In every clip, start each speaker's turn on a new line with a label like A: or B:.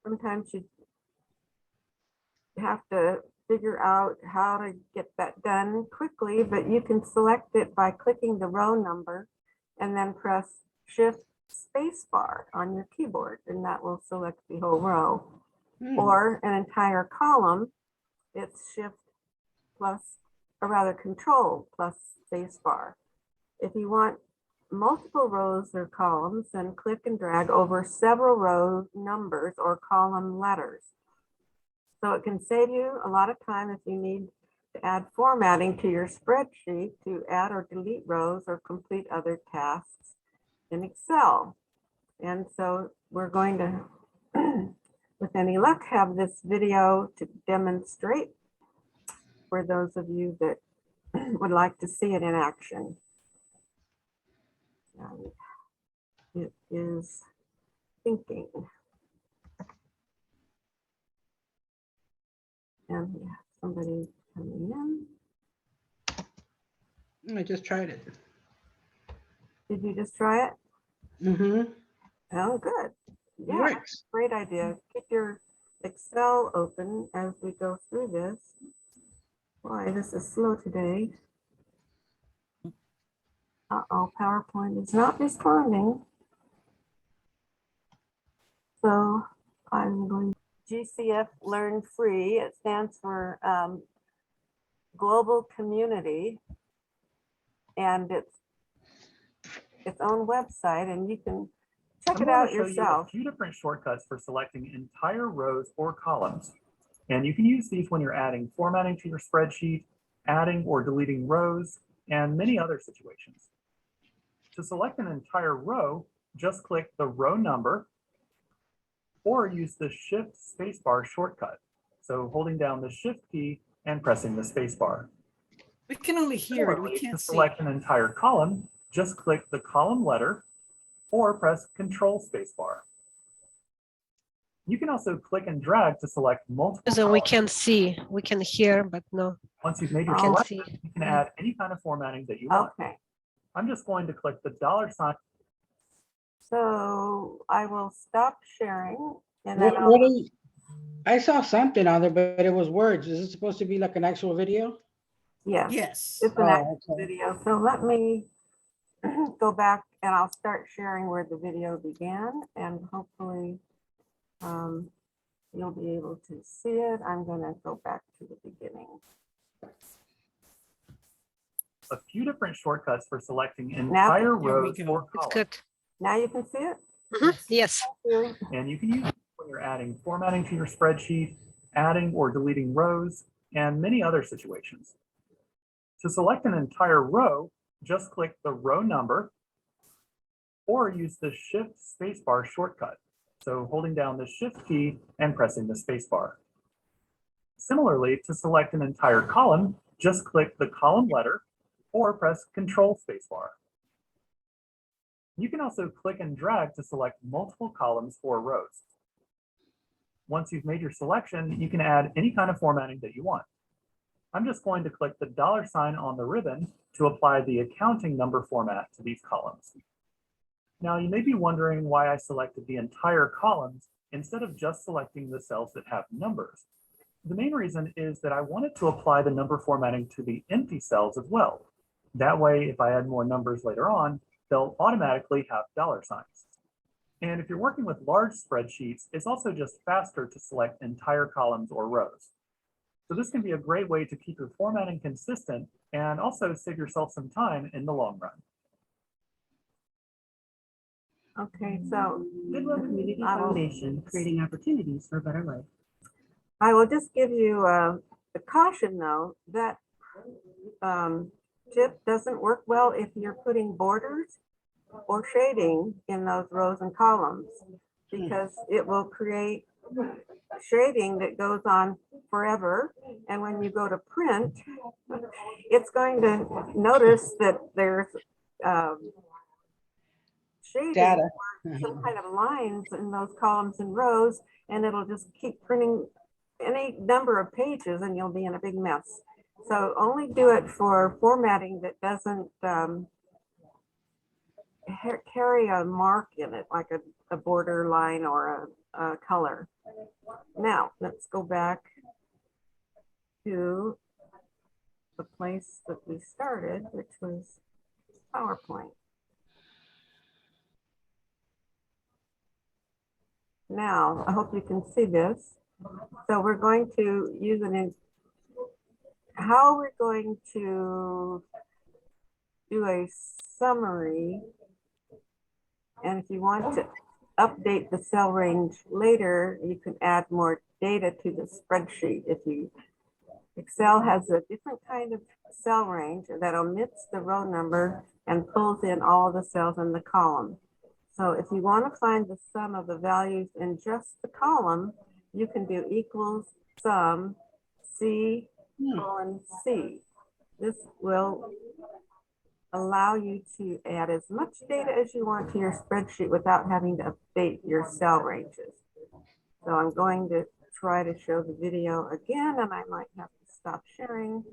A: sometimes you have to figure out how to get that done quickly, but you can select it by clicking the row number and then press Shift spacebar on your keyboard, and that will select the whole row. Or an entire column, it's Shift plus, or rather Control plus spacebar. If you want multiple rows or columns, then click and drag over several row numbers or column letters. So it can save you a lot of time if you need to add formatting to your spreadsheet to add or delete rows or complete other tasks in Excel. And so we're going to, with any luck, have this video to demonstrate for those of you that would like to see it in action. And it is thinking. And we have somebody coming in.
B: I just tried it.
A: Did you just try it?
B: Mm-hmm.
A: Oh, good. Yeah,
B: Works.
A: great idea. Keep your Excel open as we go through this. Boy, this is slow today. Uh-oh, PowerPoint is not responding. So I'm going GCF Learn Free. It stands for Global Community, and it's its own website, and you can check it out yourself.
C: A few different shortcuts for selecting entire rows or columns. And you can use these when you're adding formatting to your spreadsheet, adding or deleting rows, and many other situations. To select an entire row, just click the row number or use the Shift spacebar shortcut. So holding down the Shift key and pressing the spacebar.
D: We can only hear it. We can't
C: see. To
D: see.
C: select an entire column, just click the column letter or press Control spacebar. You can also click and drag to select multiple.
E: So we can see, we can hear, but no.
C: Once you've made your
E: Can
C: selection,
E: see.
C: you can add any kind of formatting that you want.
A: Okay,
C: I'm just going to click the $sign.
A: so I will stop sharing. And then
B: What are you, I saw something on there, but it was words. Is it supposed to be like an actual video?
A: yes,
D: Yes.
A: it's an
B: Oh,
A: actual
B: okay.
A: video. So let me go back and I'll start sharing where the video began, and hopefully you'll be able to see it. I'm going to go back to the beginning.
C: A few different shortcuts for selecting
A: Now-
C: entire
D: There we
C: rows
D: go.
C: or
E: It's
C: columns.
E: good.
A: Now you can see it?
E: Yes.
A: Thank you.
C: And you can use it when you're adding formatting to your spreadsheet, adding or deleting rows, and many other situations. To select an entire row, just click the row number or use the Shift spacebar shortcut. So holding down the Shift key and pressing the spacebar. Similarly, to select an entire column, just click the column letter or press Control spacebar. You can also click and drag to select multiple columns or rows. Once you've made your selection, you can add any kind of formatting that you want. I'm just going to click the $sign on the ribbon to apply the accounting number format to these columns. Now, you may be wondering why I selected the entire columns instead of just selecting the cells that have numbers. The main reason is that I wanted to apply the number formatting to the empty cells as well. That way, if I add more numbers later on, they'll automatically have $signs. And if you're working with large spreadsheets, it's also just faster to select entire columns or rows. So this can be a great way to keep your formatting consistent and also save yourself some time in the long run.
A: Okay, so
F: Goodwill Community Foundation, creating opportunities for a better life.
A: I will just give you a caution though, that tip doesn't work well if you're putting borders or shading in those rows and columns, because it will create shading that goes on forever. And when you go to print, it's going to notice that there's shading,
B: Data.
A: some kind of lines in those columns and rows, and it'll just keep printing any number of pages and you'll be in a big mess. So only do it for formatting that doesn't carry a mark in it, like a a border line or a color. Now, let's go back to the place that we started, which was PowerPoint. Now, I hope you can see this. So we're going to use how we're going to do a summary. And if you want to update the cell range later, you can add more data to the spreadsheet. Excel has a different kind of cell range that omits the row number and pulls in all the cells in the column. So if you want to find the sum of the values in just the column, you can do equals sum C colon C. This will allow you to add as much data as you want to your spreadsheet without having to update your cell ranges. So I'm going to try to show the video again, and I might have to stop sharing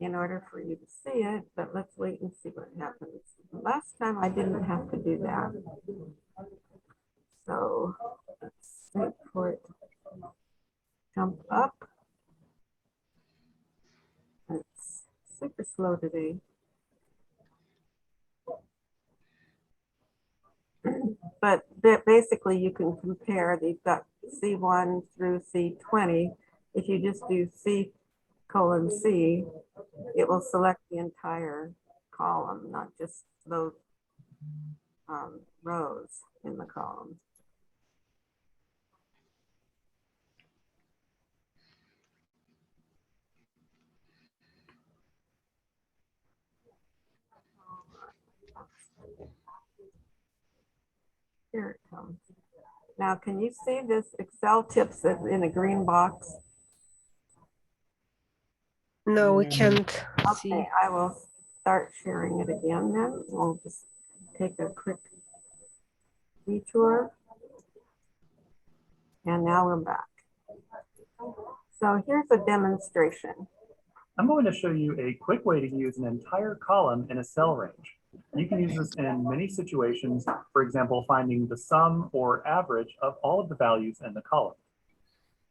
A: in order for you to see it, but let's wait and see what happens. Last time I didn't have to do that. So let's wait for it to jump up. It's super slow today. But basically you can compare, you've got C1 through C20. If you just do C colon C, it will select the entire column, not just those rows in the column. Here it comes. Now, can you see this Excel tips that's in a green box?
E: No, we can't see.
A: Okay, I will start sharing it again then. We'll just take a quick detour. And now we're back. So here's a demonstration.
C: I'm going to show you a quick way to use an entire column in a cell range. You can use this in many situations, for example, finding the sum or average of all of the values in the column.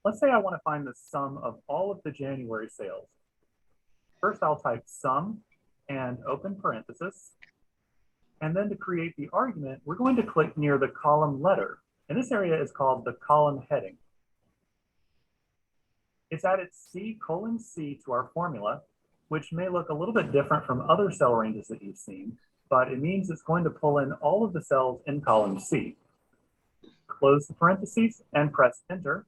C: Let's say I want to find the sum of all of the January sales. First, I'll type sum and open parenthesis. And then to create the argument, we're going to click near the column letter. And this area is called the column heading. It's added C colon C to our formula, which may look a little bit different from other cell ranges that you've seen, but it means it's going to pull in all of the cells in column C. Close the parentheses and press enter.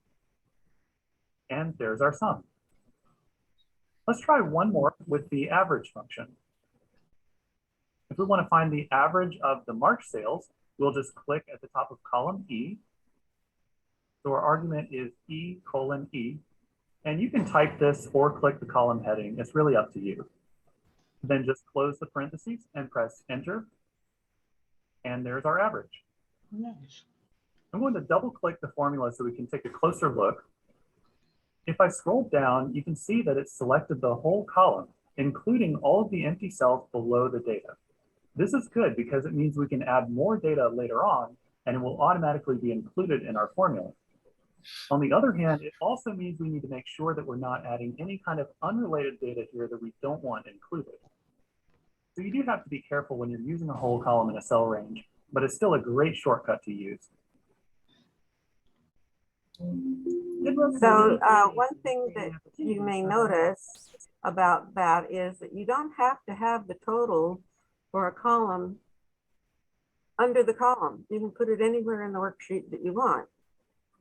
C: And there's our sum. Let's try one more with the average function. If we want to find the average of the March sales, we'll just click at the top of column E. So our argument is E colon E. And you can type this or click the column heading. It's really up to you. Then just close the parentheses and press enter. And there's our average.
B: Nice.
C: I'm going to double click the formula so we can take a closer look. If I scroll down, you can see that it's selected the whole column, including all of the empty cells below the data. This is good because it means we can add more data later on and it will automatically be included in our formula. On the other hand, it also means we need to make sure that we're not adding any kind of unrelated data here that we don't want included. So you do have to be careful when you're using a whole column in a cell range, but it's still a great shortcut to use.
A: So one thing that you may notice about that is that you don't have to have the total for a column under the column. You can put it anywhere in the worksheet that you want,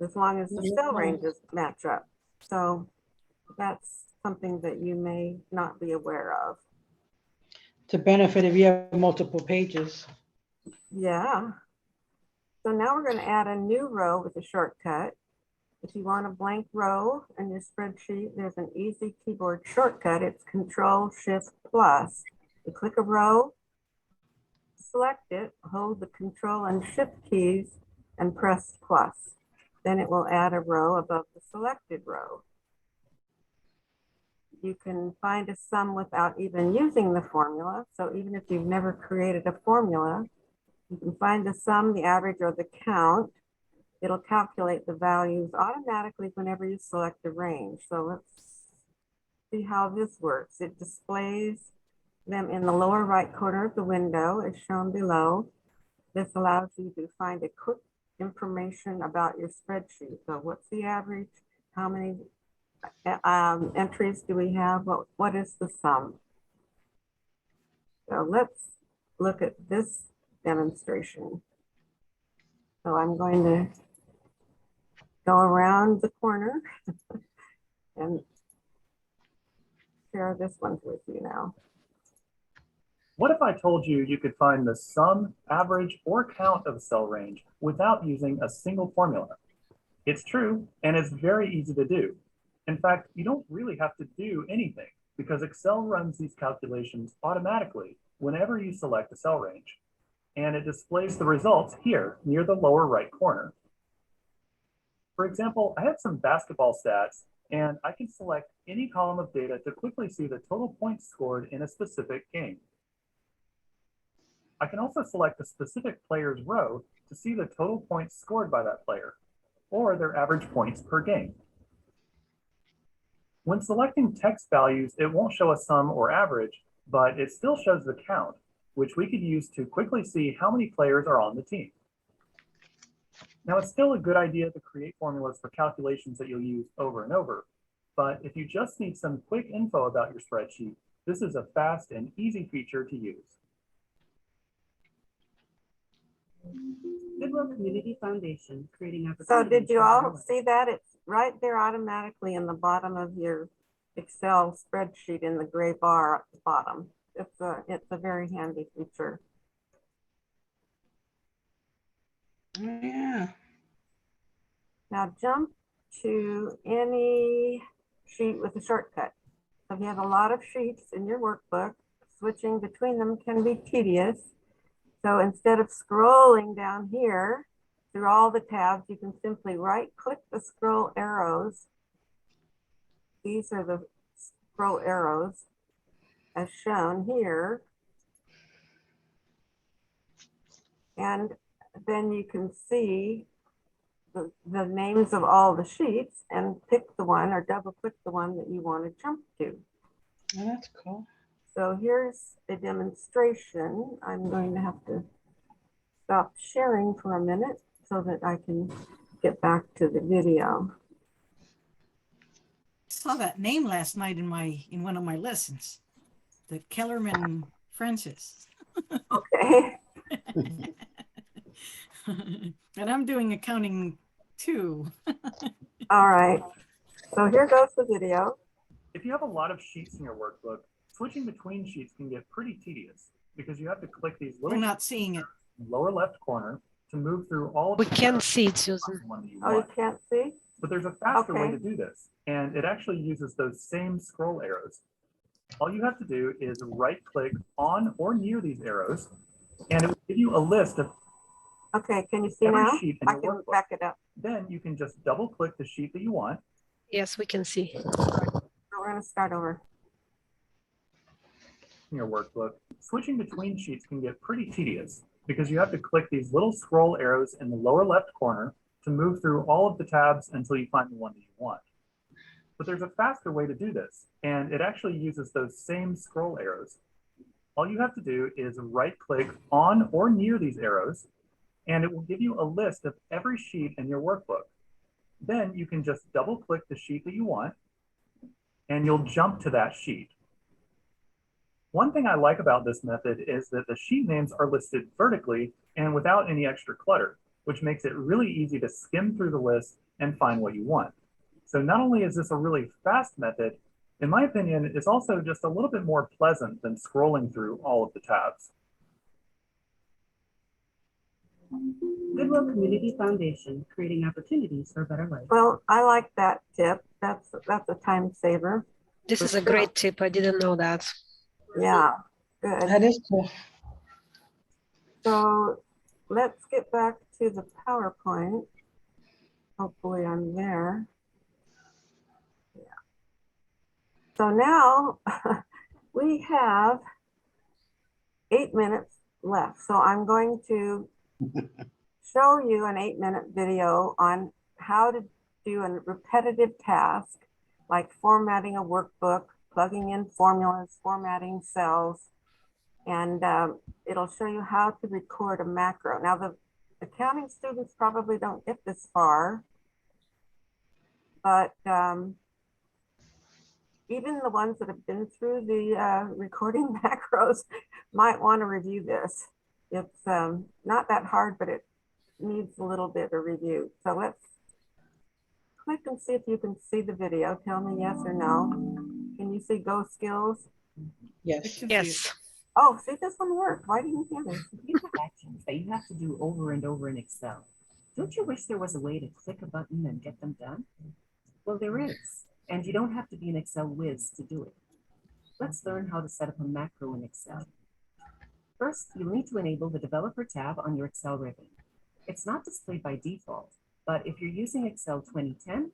A: as long as the cell ranges match up. So that's something that you may not be aware of.
B: To benefit if you have multiple pages.
A: Yeah. So now we're going to add a new row with a shortcut. If you want a blank row in your spreadsheet, there's an easy keyboard shortcut. It's Control-Shift+. You click a row, select it, hold the Control and Shift keys, and press plus. Then it will add a row above the selected row. You can find a sum without even using the formula. So even if you've never created a formula, You can find the sum, the average, or the count. It'll calculate the values automatically whenever you select a range. So let's see how this works. It displays them in the lower right corner of the window as shown below. This allows you to find a quick information about your spreadsheet. So what's the average? How many entries do we have? What is the sum? So let's look at this demonstration. So I'm going to go around the corner and share this one with you now.
C: What if I told you you could find the sum, average, or count of a cell range without using a single formula? It's true, and it's very easy to do. In fact, you don't really have to do anything because Excel runs these calculations automatically whenever you select a cell range, and it displays the results here near the lower right corner. For example, I have some basketball stats, and I can select any column of data to quickly see the total points scored in a specific game. I can also select a specific player's row to see the total points scored by that player, or their average points per game. When selecting text values, it won't show a sum or average, but it still shows the count, which we could use to quickly see how many players are on the team. Now, it's still a good idea to create formulas for calculations that you'll use over and over, but if you just need some quick info about your spreadsheet, this is a fast and easy feature to use.
F: Goodwill Community Foundation, creating
A: So
F: opportunities.
A: did you
F: for
A: all
F: better
A: see that? It's right there automatically in the bottom of your Excel spreadsheet in the gray bar at the bottom. It's a very handy feature.
B: Yeah.
A: Now jump to any sheet with a shortcut. So if you have a lot of sheets in your workbook, switching between them can be tedious. So instead of scrolling down here through all the tabs, you can simply right click the scroll arrows. These are the scroll arrows as shown here. And then you can see the names of all the sheets and pick the one or double click the one that you want to jump to.
B: Oh, that's cool.
A: So here's a demonstration. I'm going to have to stop sharing for a minute so that I can get back to the video.
D: Saw that name last night in one of my lessons, the Kellerman Francis.
A: Okay.
D: And I'm doing accounting too.
A: All right. So here goes the video.
C: If you have a lot of sheets in your workbook, switching between sheets can get pretty tedious because you have to click these
D: We're
C: little
D: not seeing it.
C: lower left corner to move through all of
E: We
C: the
E: can
C: tabs
E: see it,
C: to
E: Susan.
C: find the one that you
A: Oh, you
C: want.
A: can't see?
C: But there's a faster way
A: Okay.
C: to do this, and it actually uses those same scroll arrows. All you have to do is right click on or near these arrows, and it will give you a list of
A: Okay, can you see
C: every
A: now?
C: sheet in
A: I
C: your
A: can
C: workbook.
A: back it up.
C: Then you can just double click the sheet that you want.
E: Yes, we can see.
A: So we're going to start over.
C: In your workbook, switching between sheets can get pretty tedious because you have to click these little scroll arrows in the lower left corner to move through all of the tabs until you find the one that you want. But there's a faster way to do this, and it actually uses those same scroll arrows. All you have to do is right click on or near these arrows, and it will give you a list of every sheet in your workbook. Then you can just double click the sheet that you want, and you'll jump to that sheet. One thing I like about this method is that the sheet names are listed vertically and without any extra clutter, which makes it really easy to skim through the list and find what you want. So not only is this a really fast method, in my opinion, it's also just a little bit more pleasant than scrolling through all of the tabs.
F: Goodwill Community Foundation, creating opportunities for a better life.
A: Well, I like that tip. That's a time saver.
E: This
A: For
E: is a
A: sure.
E: great tip. I didn't know that.
A: Yeah, good.
B: That is cool.
A: So let's get back to the PowerPoint. Hopefully I'm there. Yeah. So now we have 8 minutes left. So I'm going to show you an 8-minute video on how to do a repetitive task like formatting a workbook, plugging in formulas, formatting cells, and it'll show you how to record a macro. Now the accounting students probably don't get this far, but even the ones that have been through the recording macros might want to review this. It's not that hard, but it needs a little bit of review. So let's click and see if you can see the video. Tell me yes or no. Can you see Go Skills?
B: Yes.
E: Yes.
A: Oh, see, this one worked. Why didn't you hear this?
F: You have actions that you have to do over and over in Excel. Don't you wish there was a way to click a button and get them done? Well, there is, and you don't have to be an Excel whiz to do it. Let's learn how to set up a macro in Excel. First, you'll need to enable the Developer tab on your Excel ribbon. It's not displayed by default, but if you're using Excel 2010,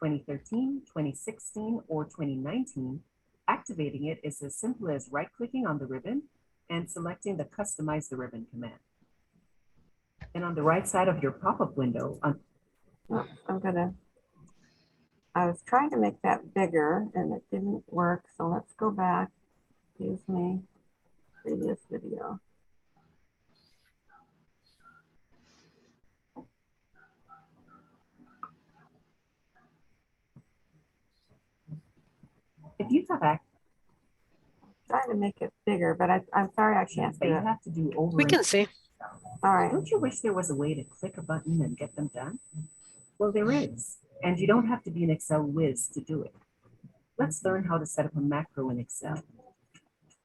F: 2013, 2016, or 2019, activating it is as simple as right-clicking on the ribbon and selecting the Customize the Ribbon command. And on the right side of your pop-up window,
A: Oh, I was trying to make that bigger and it didn't work. So let's go back. Excuse me, previous video.
F: if you have
A: Trying to make it bigger, but I'm sorry I can't
F: actions that
A: do
F: you
A: it.
F: have to do over
E: We
F: and
E: can see.
A: All right.
F: Don't you wish there was a way to click a button and get them done? Well, there is, and you don't have to be an Excel whiz to do it. Let's learn how to set up a macro in Excel.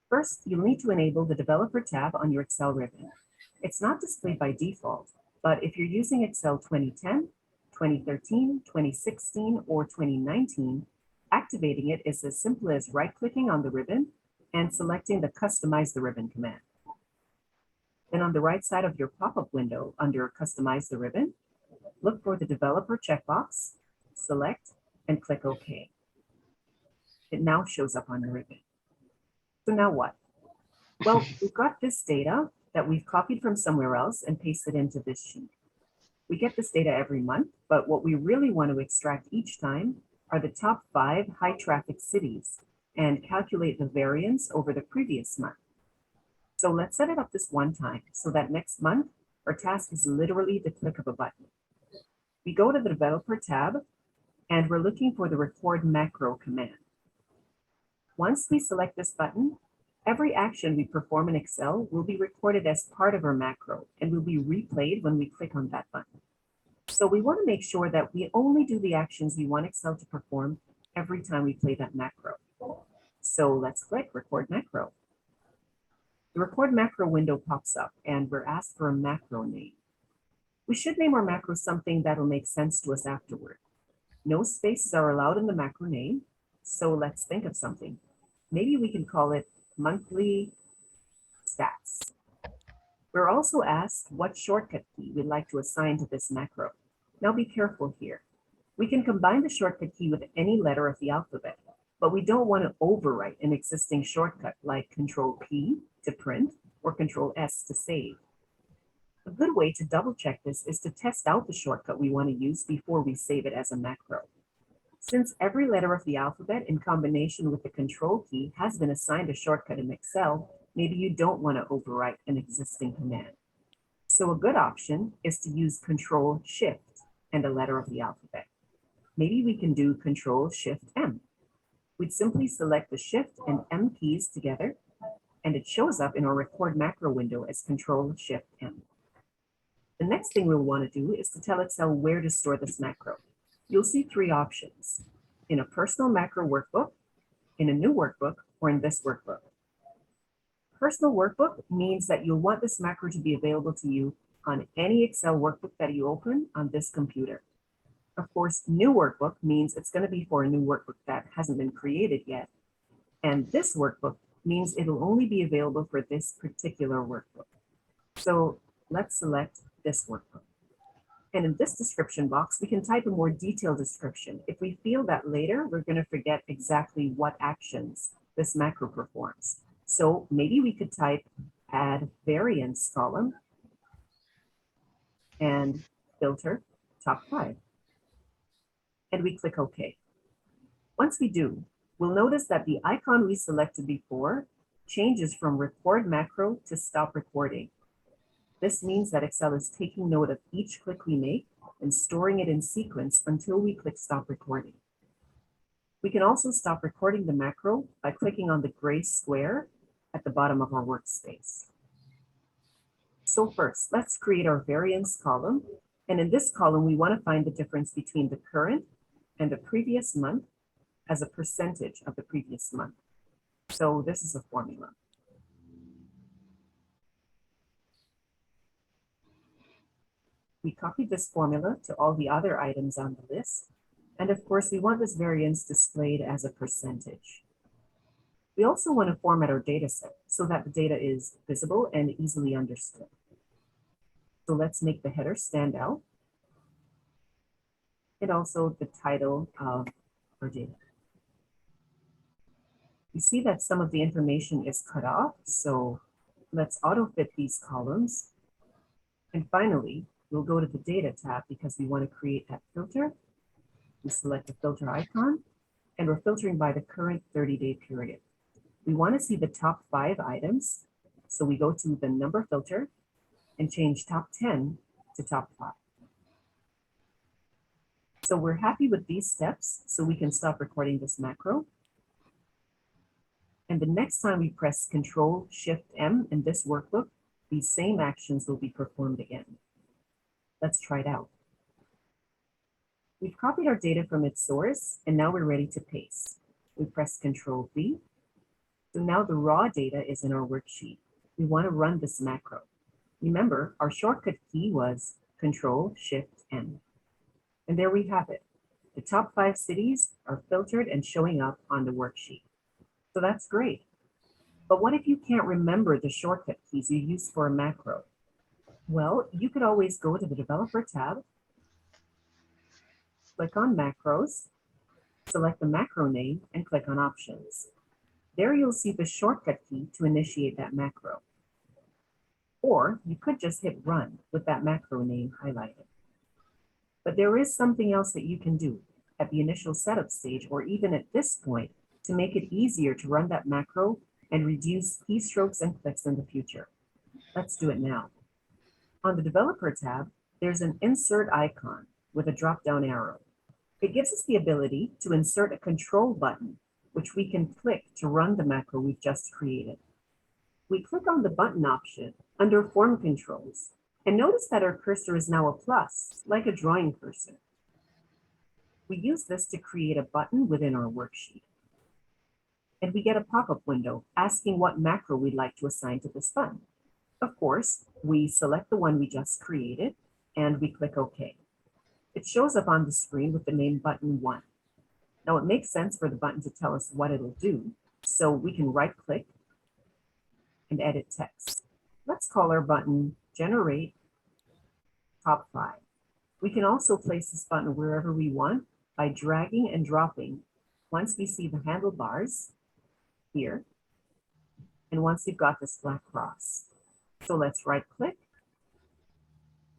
F: First, you'll need to enable the Developer tab on your Excel ribbon. It's not displayed by default, but if you're using Excel 2010, 2013, 2016, or 2019, activating it is as simple as right-clicking on the ribbon and selecting the Customize the Ribbon command. Then on the right side of your pop-up window under Customize the Ribbon, look for the Developer checkbox, select, and click OK. It now shows up on your ribbon. So now what? Well, we've got this data that we've copied from somewhere else and pasted into this sheet. We get this data every month, but what we really want to extract each time are the top 5 high traffic cities and calculate the variance over the previous month. So let's set it up this one time so that next month, our task is literally the click of a button. We go to the Developer tab and we're looking for the Record Macro command. Once we select this button, every action we perform in Excel will be recorded as part of our macro and will be replayed when we click on that button. So we want to make sure that we only do the actions we want Excel to perform every time we play that macro. So let's click Record Macro. The Record Macro window pops up and we're asked for a macro name. We should name our macro something that'll make sense to us afterward. No spaces are allowed in the macro name, so let's think of something. Maybe we can call it monthly stats. We're also asked what shortcut key we'd like to assign to this macro. Now be careful here. We can combine the shortcut key with any letter of the alphabet, but we don't want to overwrite an existing shortcut like Control P to print or Control S to save. A good way to double check this is to test out the shortcut we want to use before we save it as a macro. Since every letter of the alphabet in combination with the Control key has been assigned a shortcut in Excel, maybe you don't want to overwrite an existing command. So a good option is to use Control Shift and a letter of the alphabet. Maybe we can do Control Shift M. We'd simply select the Shift and M keys together, and it shows up in our Record Macro window as Control Shift M. The next thing we'll want to do is to tell Excel where to store this macro. You'll see 3 options: in a personal macro workbook, in a new workbook, or in this workbook. Personal workbook means that you'll want this macro to be available to you on any Excel workbook that you open on this computer. Of course, new workbook means it's going to be for a new workbook that hasn't been created yet. And this workbook means it'll only be available for this particular workbook. So let's select this workbook. And in this description box, we can type a more detailed description if we feel that later we're going to forget exactly what actions this macro performs. So maybe we could type add variance column, and filter top 5. And we click OK. Once we do, we'll notice that the icon we selected before changes from record macro to stop recording. This means that Excel is taking note of each click we make and storing it in sequence until we click stop recording. We can also stop recording the macro by clicking on the gray square at the bottom of our workspace. So first, let's create our variance column. And in this column, we want to find the difference between the current and the previous month as a percentage of the previous month. So this is a formula. We copied this formula to all the other items on the list. And of course, we want this variance displayed as a percentage. We also want to format our data set so that the data is visible and easily understood. So let's make the header stand out, and also the title of our data. You see that some of the information is cut off, so let's auto-fit these columns. And finally, we'll go to the Data tab because we want to create that filter. We select the filter icon, and we're filtering by the current 30-day period. We want to see the top 5 items, so we go to the number filter and change top 10 to top 5. So we're happy with these steps, so we can stop recording this macro. And the next time we press Control-Shift-M in this workbook, these same actions will be performed again. Let's try it out. We've copied our data from its source, and now we're ready to paste. We press Control-V. So now the raw data is in our worksheet. We want to run this macro. Remember, our shortcut key was Control-Shift-M. And there we have it. The top 5 cities are filtered and showing up on the worksheet. So that's great. But what if you can't remember the shortcut keys you use for a macro? Well, you could always go to the Developer tab, click on Macros, select the macro name, and click on Options. There you'll see the shortcut key to initiate that macro. Or you could just hit Run with that macro name highlighted. But there is something else that you can do at the initial setup stage, or even at this point, to make it easier to run that macro and reduce keystrokes and clicks in the future. Let's do it now. On the Developer tab, there's an Insert icon with a drop-down arrow. It gives us the ability to insert a control button, which we can click to run the macro we've just created. We click on the button option under Form Controls, and notice that our cursor is now a plus, like a drawing cursor. We use this to create a button within our worksheet. And we get a pop-up window asking what macro we'd like to assign to this button. Of course, we select the one we just created, and we click OK. It shows up on the screen with the name Button 1. Now it makes sense for the button to tell us what it'll do, so we can right-click and edit text. Let's call our button Generate Top 5. We can also place this button wherever we want by dragging and dropping once we see the handlebars here, and once you've got this black cross. So let's right-click.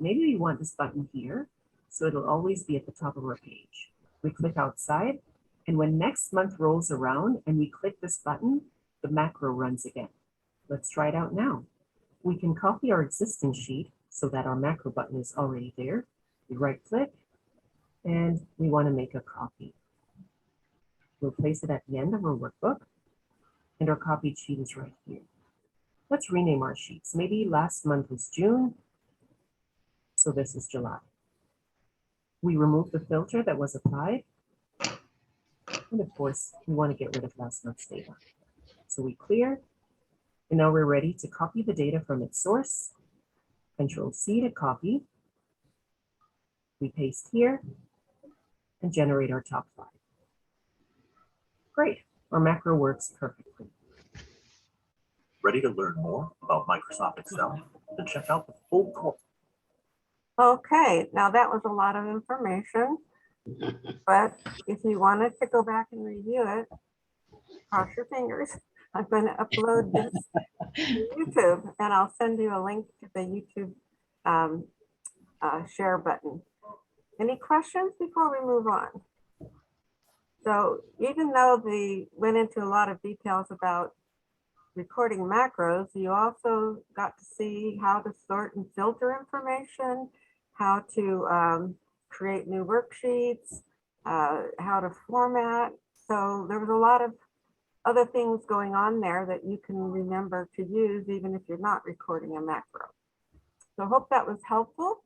F: Maybe we want this button here, so it'll always be at the top of our page. We click outside, and when next month rolls around and we click this button, the macro runs again. Let's try it out now. We can copy our existing sheet so that our macro button is already there. We right-click, and we want to make a copy. We'll place it at the end of our workbook, and our copied sheet is right here. Let's rename our sheets. Maybe last month was June, so this is July. We remove the filter that was applied, and of course, we want to get rid of last month's data. So we clear, and now we're ready to copy the data from its source. Control-C to copy. We paste here, and generate our top 5. Great, our macro works perfectly.
G: Ready to learn more about Microsoft Excel? Then check out the full course.
A: Okay, now that was a lot of information, but if you wanted to go back and review it, cross your fingers. I'm going to upload this to YouTube, and I'll send you a link to the YouTube share button. Any questions before we move on? So even though we went into a lot of details about recording macros, you also got to see how to sort and filter information, how to create new worksheets, how to format. So there was a lot of other things going on there that you can remember to use even if you're not recording a macro. So I hope that was helpful,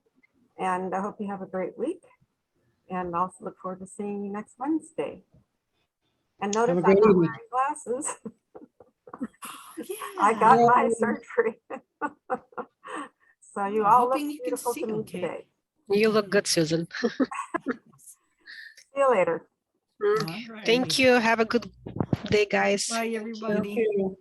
A: and I hope you have a great week, and also look forward to seeing you next Wednesday. And notice
B: a
A: I'm
B: great
A: not
B: evening.
A: wearing glasses.
D: Yeah.
A: I got my
B: Yeah.
A: surgery. So you
D: I'm
A: all look
D: hoping you can
A: beautiful
D: see
A: to me
D: okay.
A: today.
E: You look good, Susan.
A: See you later.
E: Mm.
D: All righty.
E: Thank you. Have a good day, guys.
D: Bye,
B: Thank
D: everybody.
B: you.